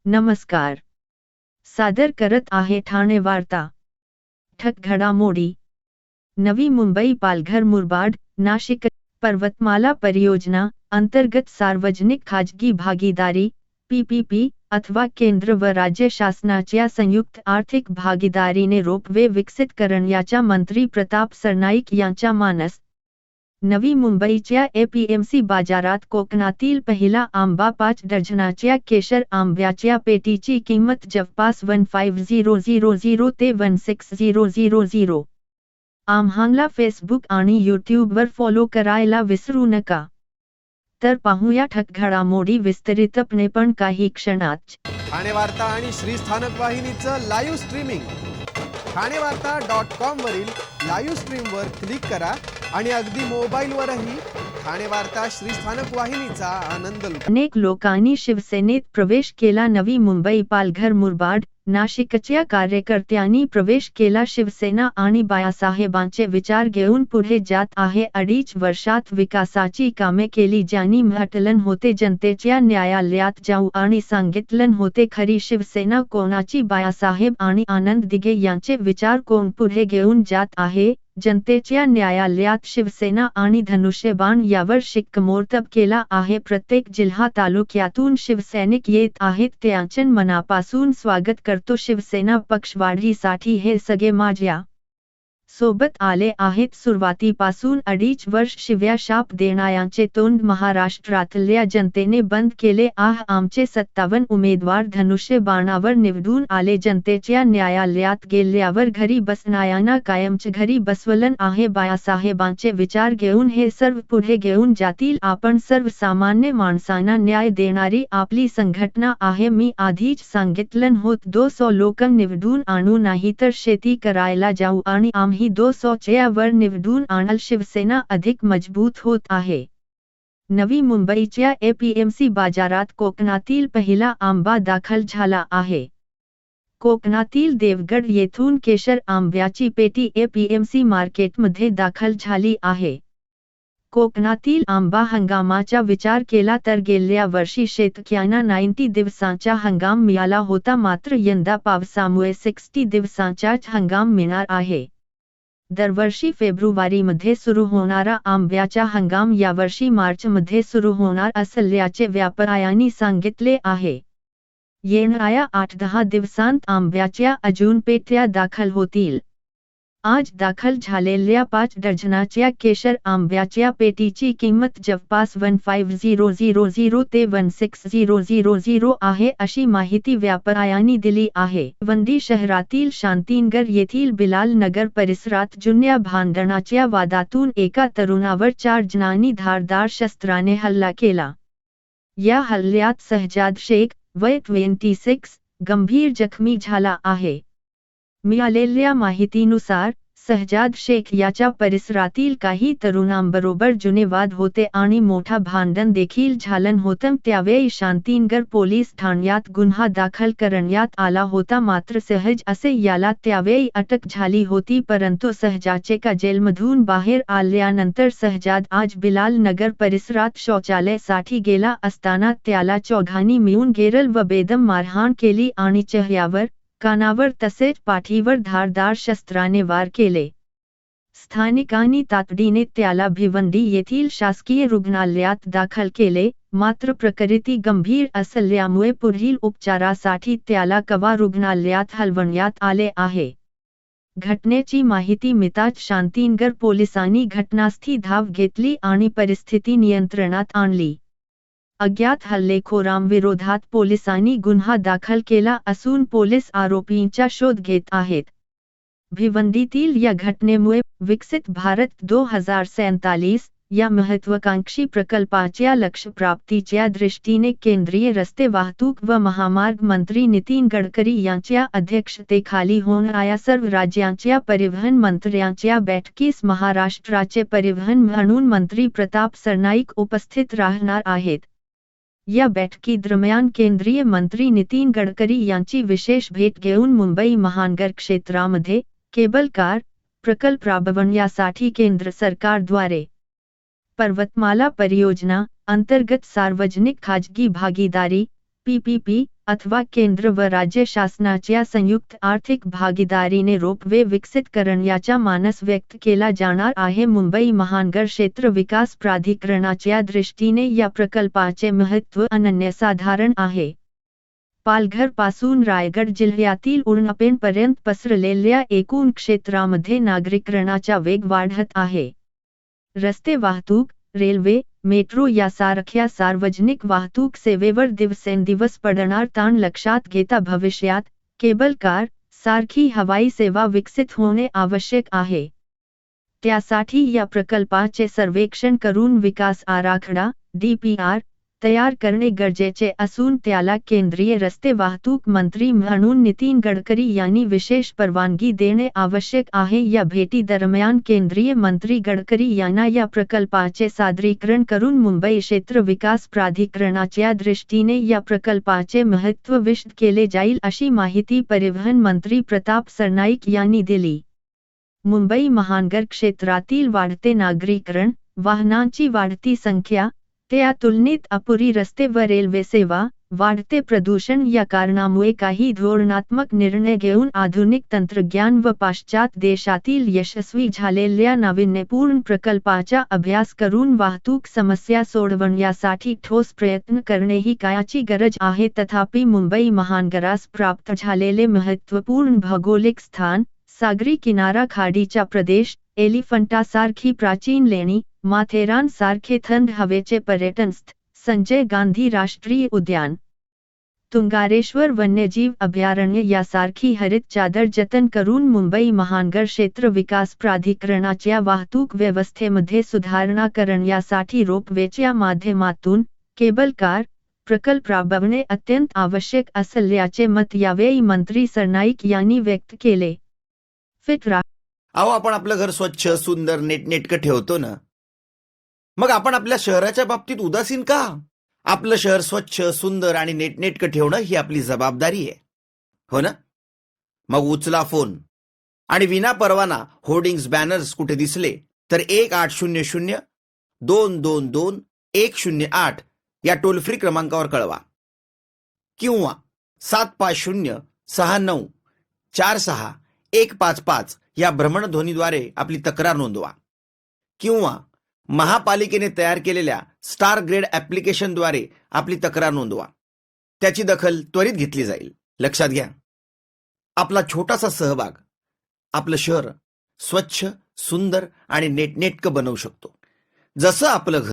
नमस्कार. सादर करत आहे ठाणे वार्ता. ठक घडामोडी. नवी मुंबई पालघर मुरबाड नाशिक पर्वतमाला परियोजना अंतर्गत सार्वजनिक खाजगी भागीदारी PPP अथवा केंद्र व राज्य शासनाच्या संयुक्त आर्थिक भागीदारीने रोपवे विकसित करण्याचा मंत्री प्रताप सरनाईक यांचा मानस. नवी मुंबईच्या APMC बाजारात कोकणातील पहिला आंबा 5 डझनाच्या केशर आंब्याच्या पेटीची किंमत जवळपास 15,000 ते 16,000. आम्हाला फेसबुक आणि यूट्यूबवर फॉलो करायला विसरू नका. तर पाहूया ठक घडामोडी विस्तारितपणे पण काही क्षणात. ठाणे वार्ता आणि श्री स्थानक वाहिनीचं लाईव्ह स्ट्रीमिंग ठाणेवार्ता.com वरील लाईव्ह स्ट्रीमवर क्लिक करा आणि अगदी मोबाईलवरही ठाणे वार्ता श्री स्थानक वाहिनीचा आनंद लुटा. अनेक लोकांनी शिवसेनेत प्रवेश केला. नवी मुंबई पालघर मुरबाड नाशिकच्या कार्यकर्त्यांनी प्रवेश केला. शिवसेना आणि बाळासाहेबांचे विचार घेऊन पुढे जात आहे. 2.5 वर्षात विकासाची कामे केली. ज्यांनी म्हटलं होते जनतेच्या न्यायालयात जाऊ आणि सांगितलं होते खरी शिवसेना कोणाची. बाळासाहेब आणि आनंद दिघे यांचे विचार कोण पुढे घेऊन जात आहे. जनतेच्या न्यायालयात शिवसेना आणि धनुष्यबाण यावर शिक्कामोर्तब केला आहे. प्रत्येक जिल्हा तालुक्यातून शिवसैनिक येत आहेत. त्यांचे मनापासून स्वागत करतो. शिवसेना पक्षवाढीसाठी हे सगळे माझ्या सोबत आले आहेत. सुरुवातीपासून 2.5 वर्ष शिव्या शाप देणाऱ्यांचे तोंड महाराष्ट्रातल्या जनतेने बंद केले आहे. आमचे 57 उमेदवार धनुष्यबाणावर निवडून आले. जनतेच्या न्यायालयात गेल्यावर घरी बसणाऱ्यांना कायमच घरी बसवलं आहे. बाळासाहेबांचे विचार घेऊन हे सर्व पुढे घेऊन जातील. आपण सर्वसामान्य माणसांना न्याय देणारी आपली संघटना आहे. मी आधीच सांगितलं होतं 200 लोक निवडून आणू नाही तर शेती करायला जाऊ आणि आम्ही 200 वर निवडून आणल. शिवसेना अधिक मजबूत होत आहे. नवी मुंबईच्या APMC बाजारात कोकणातील पहिला आंबा दाखल झाला आहे. कोकणातील देवगड येथून केशर आंब्याची पेटी APMC मार्केटमध्ये दाखल झाली आहे. कोकणातील आंबा हंगामाचा विचार केला तर गेल्या वर्षी शेतकऱ्यांना 90 दिवसांचा हंगाम मिळाला होता. मात्र यंदा पावसामुळे 60 दिवसांचाच हंगाम मिळणार आहे. दरवर्षी फेब्रुवारीमध्ये सुरू होणारा आंब्याचा हंगाम यावर्षी मार्चमध्ये सुरू होणार असल्याचे व्यापाऱ्यांनी सांगितले आहे. येणाऱ्या 8-10 दिवसांत आंब्याच्या अजून पेट्या दाखल होतील. आज दाखल झालेल्या 5 डझनाच्या केशर आंब्याच्या पेटीची किंमत जवळपास 15,000 ते 16,000 आहे अशी माहिती व्यापाऱ्यांनी दिली आहे. भिवंडी शहरातील शांतीनगर येथील बिलाल नगर परिसरात जुन्या भांडणाच्या वादातून एका तरुणावर 4 जणांनी धारदार शस्त्राने हल्ला केला. या हल्ल्यात सहजाद शेख वय 26 गंभीर जखमी झाला आहे. मिळालेल्या माहितीनुसार सहजाद शेख याच्या परिसरातील काही तरुणांबरोबर जुने वाद होते आणि मोठा भांडण देखील झालं होतं. त्यावेळी शांतीनगर पोलीस ठाण्यात गुन्हा दाखल करण्यात आला होता. मात्र सहज असे याला त्यावेळी अटक झाली होती. परंतु सहजाचे का जेलमधून बाहेर आल्यानंतर सहजाद आज बिलाल नगर परिसरात शौचालयासाठी गेला असताना त्याला चौघांनी मिळून घेरलं व बेदम मारहाण केली आणि चेहऱ्यावर कानावर तसेच पाठीवर धारदार शस्त्राने वार केले. स्थानिकांनी तातडीने त्याला भिवंडी येथील शासकीय रुग्णालयात दाखल केले. मात्र प्रकृती गंभीर असल्यामुळे पुढील उपचारासाठी त्याला कवा रुग्णालयात हलवण्यात आले आहे. घटनेची माहिती मिळताच शांतीनगर पोलिसांनी घटनास्थळी धाव घेतली आणि परिस्थिती नियंत्रणात आणली. अज्ञात हल्लेखोरांविरोधात पोलिसांनी गुन्हा दाखल केला असून पोलीस आरोपींचा शोध घेत आहेत. भिवंडीतील या घटनेमुळे विकसित भारत 2047 या महत्त्वाकांक्षी प्रकल्पाच्या लक्ष्यप्राप्तीच्या दृष्टीने केंद्रीय रस्ते वाहतूक व महामार्ग मंत्री नितीन गडकरी यांच्या अध्यक्षतेखाली होणाऱ्या सर्व राज्यांच्या परिवहन मंत्र्यांच्या बैठकीस महाराष्ट्राचे परिवहन म्हणून मंत्री प्रताप सरनाईक उपस्थित राहणार आहेत. या बैठकीदरम्यान केंद्रीय मंत्री नितीन गडकरी यांची विशेष भेट घेऊन मुंबई महानगर क्षेत्रामध्ये केबल कार प्रकल्प राबवण्यासाठी केंद्र सरकारद्वारे पर्वतमाला परियोजना अंतर्गत सार्वजनिक खाजगी भागीदारी PPP अथवा केंद्र व राज्य शासनाच्या संयुक्त आर्थिक भागीदारीने रोपवे विकसित करण्याचा मानस व्यक्त केला जाणार आहे. मुंबई महानगर क्षेत्र विकास प्राधिकरणाच्या दृष्टीने या प्रकल्पाचे महत्त्व अनन्यसाधारण आहे. पालघर पासून रायगड जिल्ह्यातील उरणपेंपर्यंत पसरलेल्या एकूण क्षेत्रामध्ये नागरीकरणाचा वेग वाढत आहे. रस्ते वाहतूक, रेल्वे, मेट्रो यासारख्या सार्वजनिक वाहतूक सेवेवर दिवसेंदिवस पडणार ताण लक्षात घेता भविष्यात केबल कार सारखी हवाई सेवा विकसित होणे आवश्यक आहे. त्यासाठी या प्रकल्पाचे सर्वेक्षण करून विकास आराखडा (DPR) तयार करणे गरजेचे असून त्याला केंद्रीय रस्ते वाहतूक मंत्री म्हणून नितीन गडकरी यांनी विशेष परवानगी देणे आवश्यक आहे. या भेटीदरम्यान केंद्रीय मंत्री गडकरी यांना या प्रकल्पाचे सादरीकरण करून मुंबई क्षेत्र विकास प्राधिकरणाच्या दृष्टीने या प्रकल्पाचे महत्त्व विशद केले जाईल अशी माहिती परिवहन मंत्री प्रताप सरनाईक यांनी दिली. मुंबई महानगर क्षेत्रातील वाढते नागरीकरण, वाहनांची वाढती संख्या, त्या तुलनेत अपुरी रस्ते व रेल्वे सेवा, वाढते प्रदूषण या कारणामुळे काही धोरणात्मक निर्णय घेऊन आधुनिक तंत्रज्ञान व पाश्चात्य देशातील यशस्वी झालेल्या नाविन्यपूर्ण प्रकल्पाचा अभ्यास करून वाहतूक समस्या सोडवण्यासाठी ठोस प्रयत्न करणे ही काळाची गरज आहे. तथापि मुंबई महानगरास प्राप्त झालेले महत्त्वपूर्ण भौगोलिक स्थान, सागरी किनारा खाडीचा प्रदेश, एलिफंटासारखी प्राचीन लेणी, माथेरान सारखे थंड हवेचे पर्यटन स्थळ, संजय गांधी राष्ट्रीय उद्यान, तुंगारेश्वर वन्यजीव अभयारण्य यासारखी हरित चादर जतन करून मुंबई महानगर क्षेत्र विकास प्राधिकरणाच्या वाहतूक व्यवस्थेमध्ये सुधारणा करण्यासाठी रोपवेच्या माध्यमातून केबल कार प्रकल्प राबवणे अत्यंत आवश्यक असल्याचे मत यावेळी मंत्री सरनाईक यांनी व्यक्त केले. फिट अहो, आपण आपलं घर स्वच्छ, सुंदर, नीटनेटकं ठेवतो ना, मग आपण आपल्या शहराच्या बाबतीत उदासीन का? आपलं शहर स्वच्छ, सुंदर आणि नीटनेटकं ठेवणं ही आपली जबाबदारी आहे, हो ना? मग उचला फोन आणि विना परवाना होर्डिंग्स, बॅनर्स कुठे दिसले तर 1800-222-108 या टोल फ्री क्रमांकावर कळवा किंवा 7506946-155 या भ्रमणध्वनीद्वारे आपली तक्रार नोंदवा किंवा महापालिकेने तयार केलेल्या स्टार ग्रेड ॲप्लिकेशनद्वारे आपली तक्रार नोंदवा. त्याची दखल त्वरित घेतली जाईल. लक्षात घ्या, आपला छोटासा सहभाग आपलं शहर स्वच्छ, सुंदर आणि नीटनेटकं बनवू शकतो, जसं आपलं घर.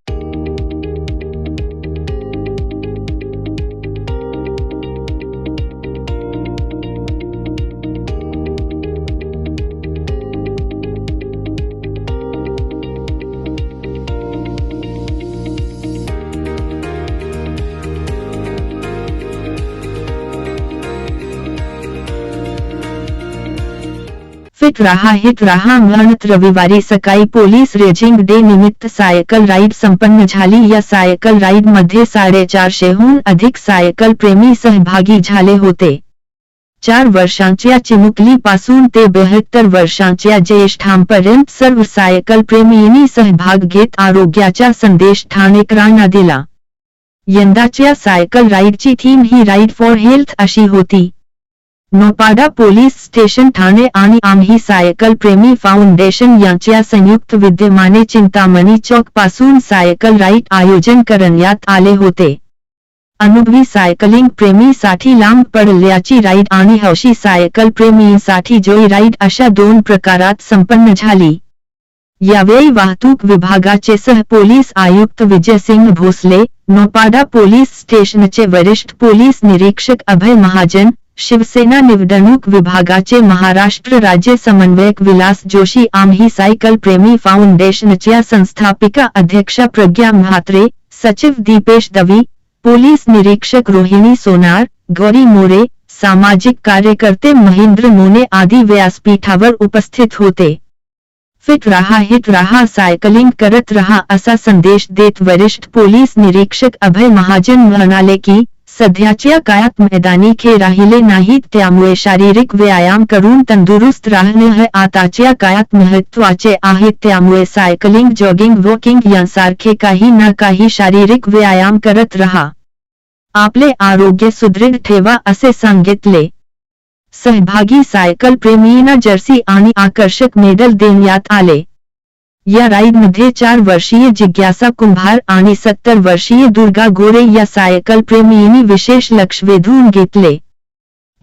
फिट रहा हिट रहा म्हणत रविवारी सकाळी पोलीस रेजिंग डे निमित्त सायकल राईड संपन्न झाली. या सायकल राईड मध्ये 450हून अधिक सायकल प्रेमी सहभागी झाले होते. 4 वर्षांच्या चिमुकलीपासून ते 72 वर्षांच्या ज्येष्ठांपर्यंत सर्व सायकल प्रेमींनी सहभाग घेत आरोग्याचा संदेश ठाणेकरांना दिला. यंदाच्या सायकल राईडची थीम ही राईड फॉर हेल्थ अशी होती. नौपाडा पोलीस स्टेशन ठाणे आणि आम्ही सायकल प्रेमी फाउंडेशन यांच्या संयुक्त विद्यमाने चिंतामणी चौक पासून सायकल राईड आयोजन करण्यात आले होते. अनुभवी सायकलिंग प्रेमीसाठी लांब पल्ल्याची राईड आणि हौशी सायकल प्रेमींसाठी जॉय राईड अशा 2 प्रकारात संपन्न झाली. यावेळी वाहतूक विभागाचे सह पोलीस आयुक्त विजयसिंह भोसले, नौपाडा पोलीस स्टेशनचे वरिष्ठ पोलीस निरीक्षक अभय महाजन, शिवसेना निवडणूक विभागाचे महाराष्ट्र राज्य समन्वयक विलास जोशी, आम्ही सायकल प्रेमी फाउंडेशनच्या संस्थापिका अध्यक्षा प्रज्ञा म्हात्रे, सचिव दीपेश दवी, पोलीस निरीक्षक रोहिणी सोनार, गौरी मोरे, सामाजिक कार्यकर्ते महेंद्र मोने आदी व्यासपीठावर उपस्थित होते. फिट रहा हिट रहा, सायकलिंग करत रहा असा संदेश देत वरिष्ठ पोलीस निरीक्षक अभय महाजन म्हणाले की सध्याच्या काळात मैदानी खेळ राहिले नाहीत, त्यामुळे शारीरिक व्यायाम करून तंदुरुस्त राहणे हे आताच्या काळात महत्त्वाचे आहे. त्यामुळे सायकलिंग, जॉगिंग, वॉकिंग यांसारखे काही ना काही शारीरिक व्यायाम करत रहा. आपले आरोग्य सुदृढ ठेवा असे सांगितले. सहभागी सायकल प्रेमींना जर्सी आणि आकर्षक मेडल देण्यात आले. या राईडमध्ये 4 वर्षीय जिज्ञासा कुंभार आणि 70 वर्षीय दुर्गा गोरे या सायकल प्रेमींनी विशेष लक्ष वेधून घेतले.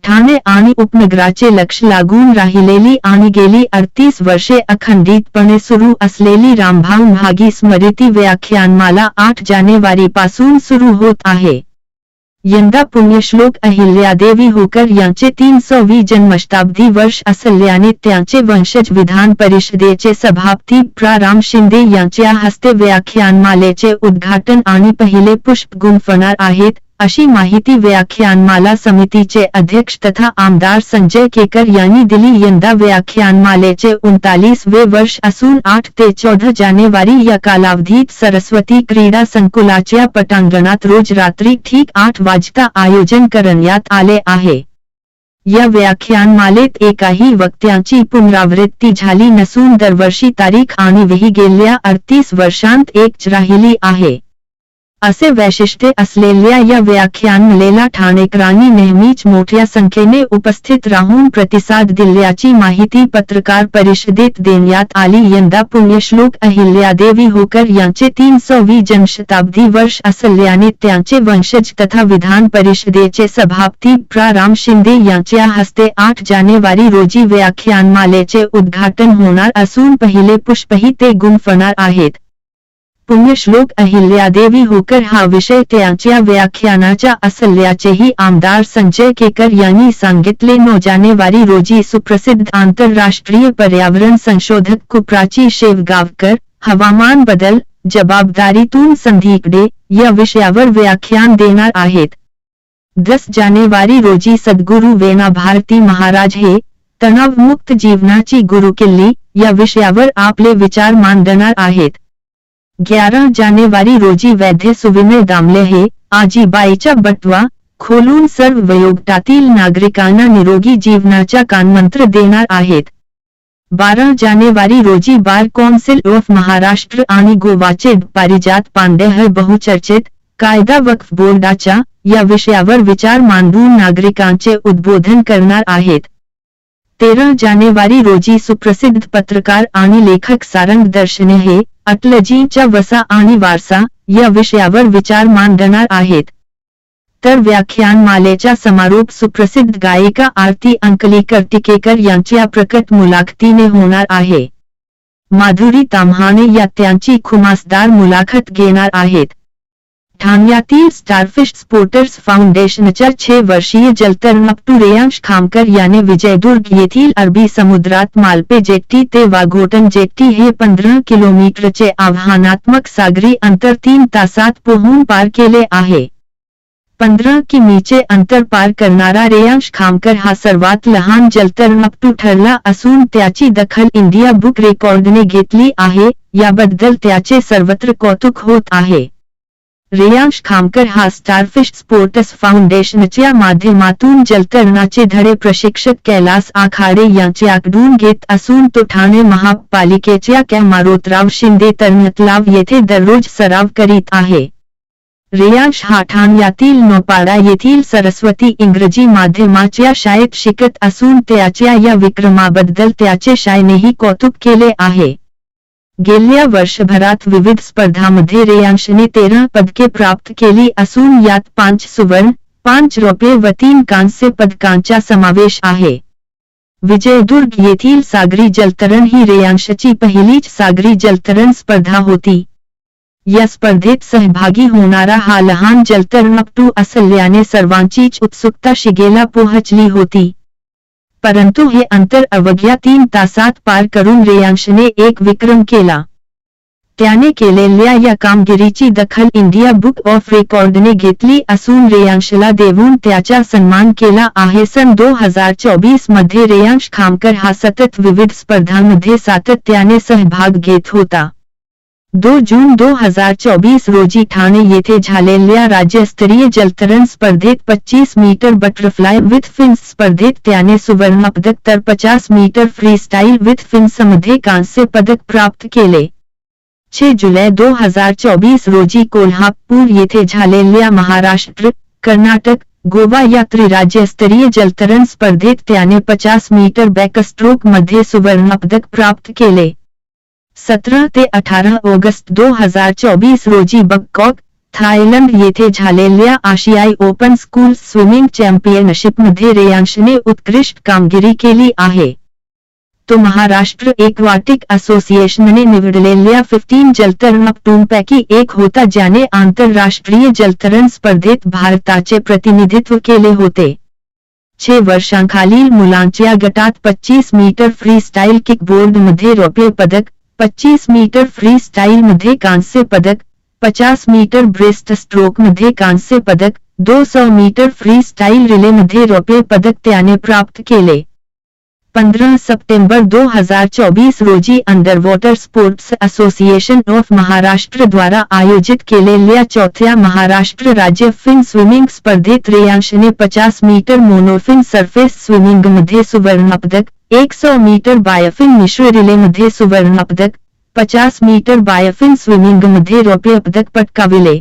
ठाणे आणि उपनगराचे लक्ष लागून राहिलेली आणि गेली 38 वर्षे अखंडितपणे सुरू असलेली रामभाऊ म्हागी स्मृती व्याख्यानमाला 8 जानेवारीपासून सुरू होत आहे. यंदा पुण्यश्लोक अहिल्यादेवी होळकर यांचे 300वी जन्मशताब्दी वर्ष असल्याने त्यांचे वंशज विधान परिषदेचे सभापती प्रा. राम शिंदे यांच्या हस्ते व्याख्यानमालेचे उद्घाटन आणि पहिले पुष्प गुंफणार आहेत, अशी माहिती व्याख्यानमाला समितीचे अध्यक्ष तथा आमदार संजय केकर यांनी दिली. यंदा व्याख्यानमालेचे 39वे वर्ष असून 8 ते 14 जानेवारी या कालावधीत सरस्वती क्रीडा संकुलाच्या पटांगणात रोज रात्री ठीक 8 वाजता आयोजन करण्यात आले आहे. या व्याख्यानमालेत एकाही वक्त्यांची पुनरावृत्ती झाली नसून दरवर्षी तारीख आणि वेळी गेल्या 38 वर्षांत एकच राहिली आहे. असे वैशिष्ट्य असलेल्या या व्याख्यानमालेला ठाणेकरांनी नेहमीच मोठ्या संख्येने उपस्थित राहून प्रतिसाद दिल्याची माहिती पत्रकार परिषदेत देण्यात आली. यंदा पुण्यश्लोक अहिल्यादेवी होळकर यांचे 300वी जन्मशताब्दी वर्ष असल्याने त्यांचे वंशज तथा विधान परिषदेचे सभापती प्रा. राम शिंदे यांच्या हस्ते 8 जानेवारी रोजी व्याख्यानमालेचे उद्घाटन होणार असून पहिले पुष्पही ते गुंफणार आहेत. पुण्यश्लोक अहिल्यादेवी होळकर हा विषय त्यांच्या व्याख्यानाचा असल्याचेही आमदार संजय केकर यांनी सांगितले. 9 जानेवारी रोजी सुप्रसिद्ध आंतरराष्ट्रीय पर्यावरण संशोधक कुप्राची शेवगावकर हवामान बदल जबाबदारीतून संधीकडे या विषयावर व्याख्यान देणार आहेत. 10 जानेवारी रोजी सद्गुरू वेणा भारती महाराज हे तणावमुक्त जीवनाची गुरुकिल्ली या विषयावर आपले विचार मांडणार आहेत. 11 जानेवारी रोजी वैद्य सुविनय दामले हे आजीबाईचा बटवा खोलून सर्व वयोगटातील नागरिकांना निरोगी जीवनाचा कानमंत्र देणार आहेत. 12 जानेवारी रोजी बार कौन्सिल ऑफ महाराष्ट्र आणि गोवाचे पारिजात पांडे हे बहुचर्चित कायदा वक्फ बोर्डाच्या या विषयावर विचार मांडून नागरिकांचे उद्बोधन करणार आहेत. 13 जानेवारी रोजी सुप्रसिद्ध पत्रकार आणि लेखक सारंग दर्शने हे अटलजींचा वसा आणि वारसा या विषयावर विचार मांडणार आहेत. तर व्याख्यानमालेचा समारोप सुप्रसिद्ध गायिका आरती अंकलीकर टिकेकर यांच्या प्रकट मुलाखतीने होणार आहे. माधुरी ताम्हाणे या त्यांची खुमासदार मुलाखत घेणार आहेत. ठाण्यातील स्टारफिश स्पोर्टर्स फाउंडेशनच्या 6 वर्षीय जलतरणपटू रेयांश खामकर याने विजयदुर्ग येथील अरबी समुद्रात मालपे जेट्टी ते वाघोटन जेट्टी हे 15 किलोमीटरचे आव्हानात्मक सागरी अंतर 3 तासात पोहून पार केले आहे. 15 किमीचे अंतर पार करणारा रेयांश खामकर हा सर्वात लहान जलतरणपटू ठरला असून त्याची दखल इंडिया बुक रेकॉर्डने घेतली आहे. याबद्दल त्याचे सर्वत्र कौतुक होत आहे. रेयांश खामकर हा स्टारफिश स्पोर्टर्स फाउंडेशनच्या माध्यमातून जलतरणाचे धडे प्रशिक्षक कैलास आखाडे यांच्याकडून घेत असून तो ठाणे महापालिकेच्या मारोतराव शिंदे तरणतलाव येथे दररोज सराव करीत आहे. रेयांश हा ठाण्यातील नौपाडा येथील सरस्वती इंग्रजी माध्यमाच्या शाळेत शिकत असून त्याच्या या विक्रमाबद्दल त्याचे शाळेनेही कौतुक केले आहे. गेल्या वर्षभरात विविध स्पर्धांमध्ये रेयांशने 13 पदके प्राप्त केली असून यात 5 सुवर्ण, 5 रौप्य व 3 कांस्य पदकांचा समावेश आहे. विजयदुर्ग येथील सागरी जलतरण ही रेयांशची पहिलीच सागरी जलतरण स्पर्धा होती. या स्पर्धेत सहभागी होणारा हा लहान जलतरणपटू असल्याने सर्वांचीच उत्सुकता शिगेला पोहोचली होती. परंतु हे अंतर अवघ्या 3 तासात पार करून रेयांशने एक विक्रम केला. त्याने केलेल्या या कामगिरीची दखल इंडिया बुक ऑफ रेकॉर्डने घेतली असून रेयांशला देऊन त्याचा सन्मान केला आहे. सन 2024 मध्ये रेयांश खामकर हा सतत विविध स्पर्धांमध्ये सातत्याने सहभाग घेत होता. 2 जून 2024 रोजी ठाणे येथे झालेल्या राज्यस्तरीय जलतरण स्पर्धेत 25 मीटर बटरफ्लाय विथ फिन्स स्पर्धेत त्याने सुवर्णपदक तर 50 मीटर फ्रीस्टाईल विथ फिन्समध्ये कांस्य पदक प्राप्त केले. 6 जुलै 2024 रोजी कोल्हापूर येथे झालेल्या महाराष्ट्र कर्नाटक, गोवा या त्रिराज्यस्तरीय जलतरण स्पर्धेत त्याने 50 मीटर बॅकस्ट्रोक मध्ये सुवर्णपदक प्राप्त केले. 17 ते 18 ऑगस्ट 2024 रोजी बंकॉक, थायलंड येथे झालेल्या आशियाई ओपन स्कूल स्विमिंग चॅम्पियनशिपमध्ये रेयांशने उत्कृष्ट कामगिरी केली आहे. तो महाराष्ट्र एक्वाटिक असोसिएशनने निवडलेल्या 15 जलतरणपटूंपैकी एक होता ज्याने आंतरराष्ट्रीय जलतरण स्पर्धेत भारताचे प्रतिनिधित्व केले होते. 6 वर्षांखालील मुलांच्या गटात 25 मीटर फ्रीस्टाईल किकबोर्डमध्ये रौप्य पदक, 25 मीटर फ्रीस्टाईलमध्ये कांस्य पदक, 50 मीटर ब्रेस्ट स्ट्रोकमध्ये कांस्य पदक, 200 मीटर फ्रीस्टाईल रिलेमध्ये रौप्य पदक त्याने प्राप्त केले. 15 सप्टेंबर 2024 रोजी underwater sports association of Maharashtra द्वारा आयोजित केलेल्या 4थ्या महाराष्ट्र राज्य फिन स्विमिंग स्पर्धेत रेयांशने 50 मीटर मोनोफिन सरफेस स्विमिंगमध्ये सुवर्णपदक, 100 मीटर बायोफिन मिश्र रिलेमध्ये सुवर्णपदक, 50 मीटर बायोफिन स्विमिंगमध्ये रौप्य पदक पटकाविले.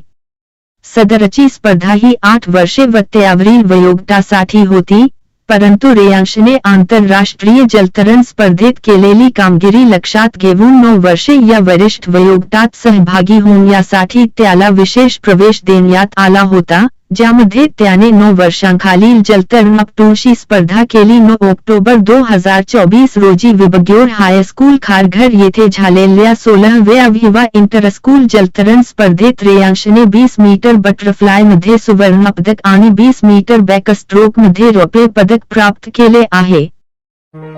सदरची स्पर्धा ही 8 वर्षे व त्यावरील वयोगटासाठी होती, परंतु रेयांशने आंतरराष्ट्रीय जलतरण स्पर्धेत केलेली कामगिरी लक्षात घेऊन 9 वर्षे या वरिष्ठ वयोगटात सहभागी होण्यासाठी त्याला विशेष प्रवेश देण्यात आला होता, ज्यामध्ये त्याने 9 वर्षांखालील जलतरणपटूंशी स्पर्धा केली. 9 ऑक्टोबर 2024 रोजी विबग्योर हायस्कूल खारघर येथे झालेल्या 16व्या विवा इंटरस्कूल जलतरण स्पर्धेत रेयांशने 20 मीटर बटरफ्लायमध्ये सुवर्णपदक आणि 20 मीटर बॅकस्ट्रोकमध्ये रौप्य पदक प्राप्त केले आहे.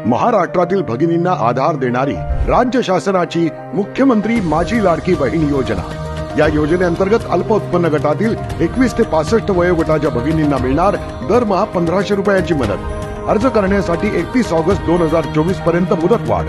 महाराष्ट्रातील भगिनींना आधार देणारी राज्य शासनाची मुख्यमंत्री माझी लाडकी बहीण योजना. या योजनेअंतर्गत अल्प उत्पन्न गटातील 21 ते 65 वयोगटाच्या भगिनींना मिळणार दरमहा 1500 रुपयांची मदत. अर्ज करण्यासाठी 31 ऑगस्ट 2024 पर्यंत मुदतवाढ.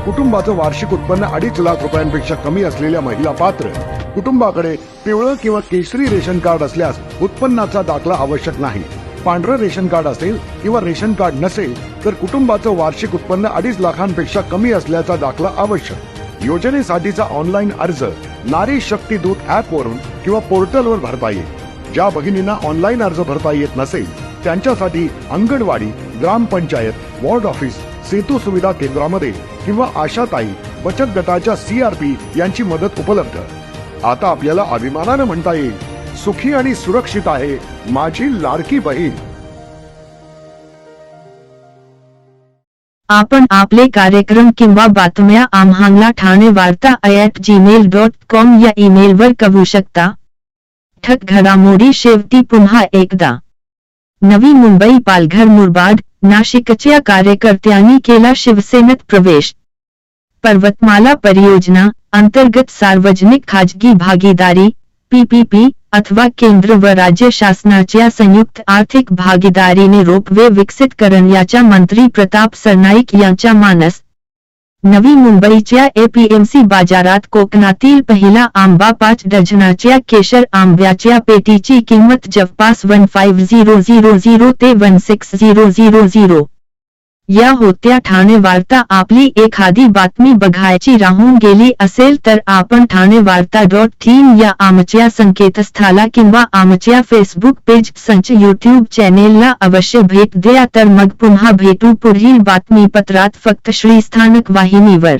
कुटुंबाचं वार्षिक उत्पन्न 2.5 लाख रुपयांपेक्षा कमी असलेल्या महिला पात्र. कुटुंबाकडे पिवळं किंवा केशरी रेशन कार्ड असल्यास उत्पन्नाचा दाखला आवश्यक नाही. पांढरं रेशन कार्ड असेल किंवा रेशन कार्ड नसेल तर कुटुंबाचं वार्षिक उत्पन्न 2.5 लाखांपेक्षा कमी असल्याचा दाखला आवश्यक. योजनेसाठीचा ऑनलाईन अर्ज नारी शक्ती दूत ऍप वरून किंवा पोर्टलवर भरता येईल. ज्या भगिनींना ऑनलाईन अर्ज भरता येत नसेल त्यांच्यासाठी अंगणवाडी, ग्रामपंचायत, वॉर्ड ऑफिस, सेतू सुविधा केंद्रामध्ये किंवा आशाताई बचत गटाच्या CRP यांची मदत उपलब्ध. आता आपल्याला अभिमानानं म्हणता येईल, सुखी आणि सुरक्षित आहे माझी लाडकी बहीण. आपण आपले कार्यक्रम किंवा बातम्या आम्हाला ठाणेवार्ता@gmail.com या ईमेलवर कळवू शकता. ठक घडामोडी शेवटी पुन्हा एकदा. नवी मुंबई, पालघर, मुरबाड, नाशिकच्या कार्यकर्त्यांनी केला शिवसेनेत प्रवेश. पर्वतमाला परियोजना अंतर्गत सार्वजनिक खाजगी भागीदारी PPP अथवा केंद्र व राज्य शासनाच्या संयुक्त आर्थिक भागीदारीने रोपवे विकसित करण्याच्या मंत्री प्रताप सरनाईक यांचा मानस. नवी मुंबईच्या APMC बाजारात कोकणातील पहिला आंबा 5 डझनाच्या केशर आंब्याच्या पेटीची किंमत जवळपास 15,000 ते 16,000. या होत्या ठाणे वार्ता. आपली एखादी बातमी बघायची राहून गेली असेल तर आपण ठाणेवार्ता.in या आमच्या संकेतस्थळाला किंवा आमच्या फेसबुक पेज संच YouTube चॅनेलला अवश्य भेट द्या. तर मग पुन्हा भेटू पुढील बातमीपत्रात फक्त श्रीस्थानक वाहिनीवर.